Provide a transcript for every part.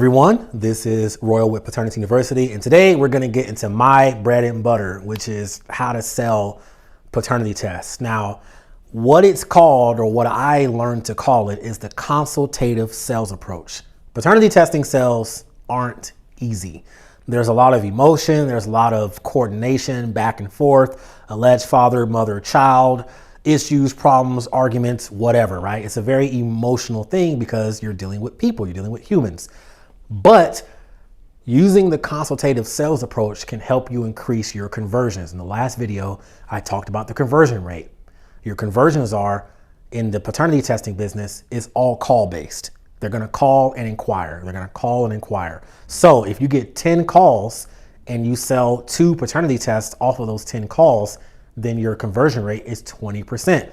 Everyone, this is Royal with Paternity University, and today we're going to get into my bread and butter, which is how to sell paternity tests. Now, what it's called, or what I learned to call it, is the consultative sales approach. Paternity testing sales aren't easy. There's a lot of emotion, there's a lot of coordination, back and forth, alleged father, mother, child, issues, problems, arguments, whatever, right? It's a very emotional thing because you're dealing with people, you're dealing with humans. But using the consultative sales approach can help you increase your conversions. In the last video, I talked about the conversion rate. Your conversions are, in the paternity testing business, is all call based. They're going to call and inquire. They're going to call and inquire. So if you get 10 calls and you sell 2 paternity tests off of those 10 calls, then your conversion rate is 20%.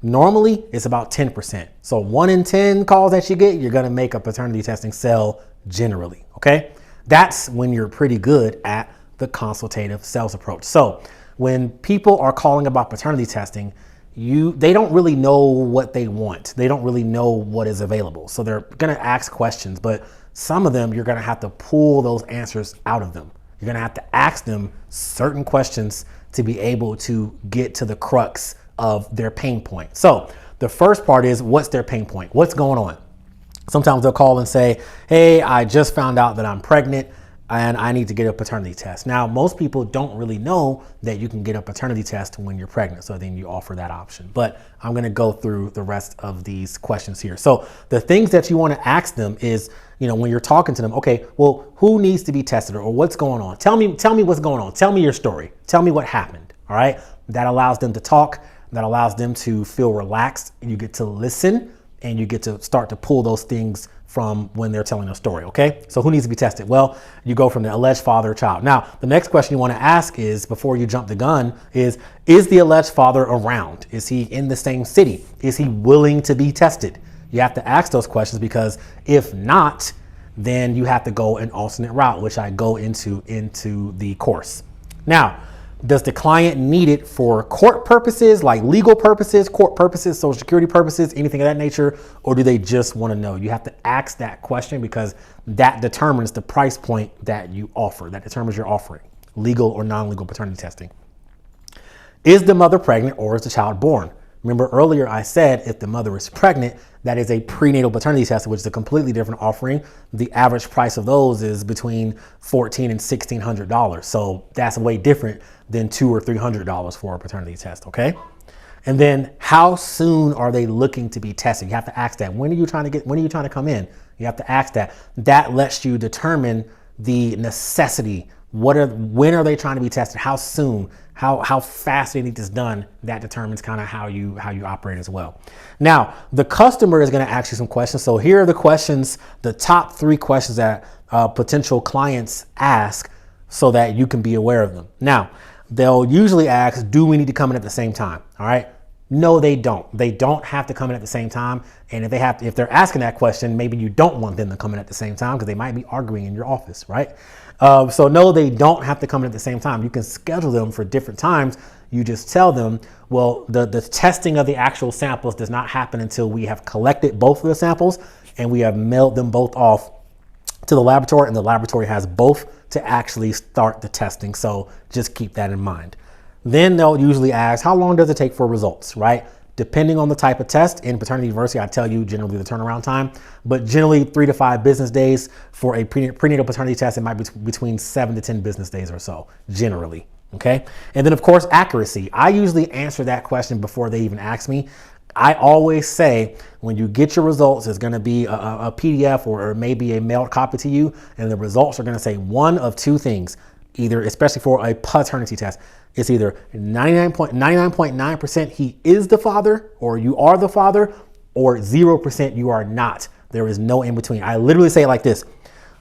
Normally, it's about 10%. So 1 in 10 calls that you get, you're going to make a paternity testing sale generally, okay? That's when you're pretty good at the consultative sales approach. So when people are calling about paternity testing, they don't really know what they want. They don't really know what is available. So they're going to ask questions, but some of them you're going to have to pull those answers out of them. You're going to have to ask them certain questions to be able to get to the crux of their pain point. So the first part is, what's their pain point? What's going on? Sometimes they'll call and say, hey, I just found out that I'm pregnant and I need to get a paternity test. Now, most people don't really know that you can get a paternity test when you're pregnant. So then you offer that option. But I'm going to go through the rest of these questions here. So the things that you want to ask them is, when you're talking to them, okay, well, who needs to be tested, or what's going on? Tell me what's going on. Tell me your story. Tell me what happened. All right. That allows them to talk. That allows them to feel relaxed. You get to listen. And you get to start to pull those things from when they're telling a story, okay? So who needs to be tested? Well, you go from the alleged father or child. Now, the next question you want to ask is, before you jump the gun, is the alleged father around? Is he in the same city? Is he willing to be tested? You have to ask those questions, because if not, then you have to go an alternate route, which I go into the course. Now, does the client need it for court purposes, like legal purposes, court purposes, social security purposes, anything of that nature, or do they just want to know? You have to ask that question, because that determines the price point that you offer. That determines your offering, legal or non-legal paternity testing. Is the mother pregnant, or is the child born? Remember earlier I said if the mother is pregnant, that is a prenatal paternity test, which is a completely different offering. The average price of those is between $1,400 and $1,600. So that's way different than $200 or $300 for a paternity test, okay? And then how soon are they looking to be tested? You have to ask that. When are you trying to come in? You have to ask that. That lets you determine the necessity. When are they trying to be tested? How soon? How fast they need this done? That determines kind of how you operate as well. Now, the customer is going to ask you some questions. So here are the questions, the top 3 questions that potential clients ask, so that you can be aware of them. Now, they'll usually ask, do we need to come in at the same time? All right. No, they don't. They don't have to come in at the same time. And if they're asking that question, maybe you don't want them to come in at the same time, because they might be arguing in your office, right? So no, they don't have to come in at the same time. You can schedule them for different times. You just tell them, well, the testing of the actual samples does not happen until we have collected both of the samples and we have mailed them both off to the laboratory, and the laboratory has both to actually start the testing. So just keep that in mind. Then they'll usually ask, how long does it take for results, right? Depending on the type of test. In Paternity University, I tell you generally the turnaround time, but generally 3 to 5 business days. For a prenatal paternity test, it might be between 7 to 10 business days or so, generally, okay? And then of course, accuracy. I usually answer that question before they even ask me. I always say, when you get your results, it's going to be a PDF or maybe a mailed copy to you, and the results are going to say one of 2 things, either, especially for a paternity test, it's either 99.9% he is the father, or you are the father, or 0% you are not. There is no in between. I literally say it like this: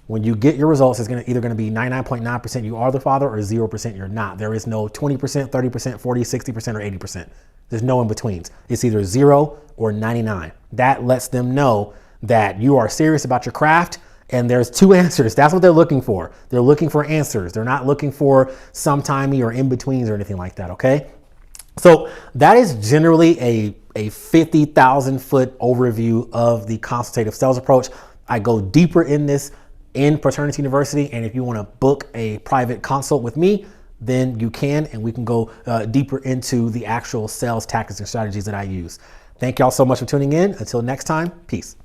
when you get your results, it's either going to be 99.9% you are the father, or 0% you're not. There is no 20%, 30%, 40, 60%, or 80%. There's no in betweens. It's either 0 or 99. That lets them know that you are serious about your craft, and there's 2 answers. That's what they're looking for. They're looking for answers. They're not looking for sometimey or in betweens or anything like that, okay? So that is generally a 50,000 foot overview of the consultative sales approach. I go deeper in this in Paternity University. And if you want to book a private consult with me, then you can, and we can go deeper into the actual sales tactics and strategies that I use. Thank y'all so much for tuning in. Until next time, peace.